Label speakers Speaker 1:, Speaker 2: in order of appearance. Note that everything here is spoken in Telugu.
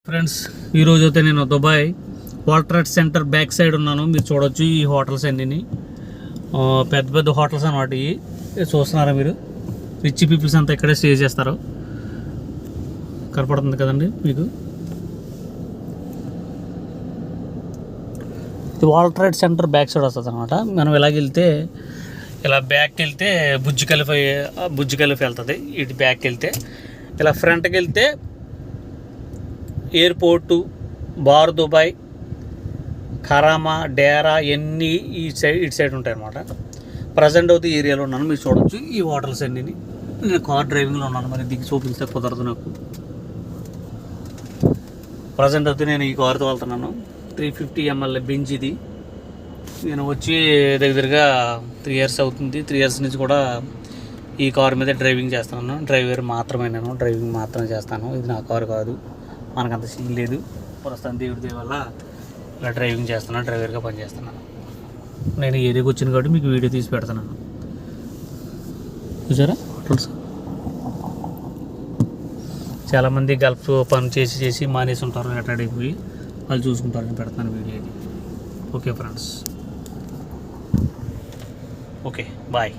Speaker 1: ఫ్రెండ్స్, ఈరోజు అయితే నేను Dubai world trade centre back side ఉన్నాను. మీరు చూడొచ్చు ఈ హోటల్స్ అన్నీ పెద్ద పెద్ద హోటల్స్ అన్నమాట. ఇవి చూస్తున్నారా మీరు? రిచ్ పీపుల్స్ అంతా ఇక్కడే స్టే చేస్తారు. కనపడుతుంది కదండి మీకు. ఇది world trade centre back side వస్తుంది అనమాట. మనం ఇలాగెళ్తే ఇలా బ్యాక్కి వెళ్తే బుర్జ్ ఖలీఫా వెళ్తుంది. ఇటు బ్యాక్కి వెళ్తే ఇలా ఫ్రంట్కి వెళ్తే ఎయిర్పోర్టు, బార్ దుబాయ్, ఖరామా, డేరా ఇవన్నీ ఇటు సైడ్ ఉంటాయి అన్నమాట. ప్రజెంట్ అయితే ఏరియాలో ఉన్నాను. మీరు చూడొచ్చు ఈ హోటల్స్ అన్నీ. నేను కార్ డ్రైవింగ్లో ఉన్నాను. మరి దిగి చూపిస్తే కుదరదు నాకు. ప్రజెంట్ అయితే నేను ఈ కార్తో వెళ్తున్నాను. 350 ml బెంజ్ ఇది. నేను వచ్చి దగ్గరగా 3 years అవుతుంది. 3 years నుంచి కూడా ఈ కార్ మీద డ్రైవింగ్ చేస్తున్నాను. డ్రైవర్ మాత్రమే, నేను డ్రైవింగ్ మాత్రమే చేస్తాను. ఇది నా కారు కాదు, మనకంత సీన్ లేదు. ప్రస్తుతం దేవుడి వల్ల ఇలా డ్రైవింగ్ చేస్తున్నాను, డ్రైవర్గా పనిచేస్తున్నాను. నేను ఏరియాకి వచ్చిన కాబట్టి మీకు వీడియో తీసి పెడుతున్నాను. చూసారా హోటల్స్? చాలామంది గల్ఫ్ పని చేసి మానేసి ఉంటారు, రిటైర్డ్ అయిపోయి. వాళ్ళు చూసుకుంటారు. నేను పెడుతున్నాను video. Okay friends, okay bye.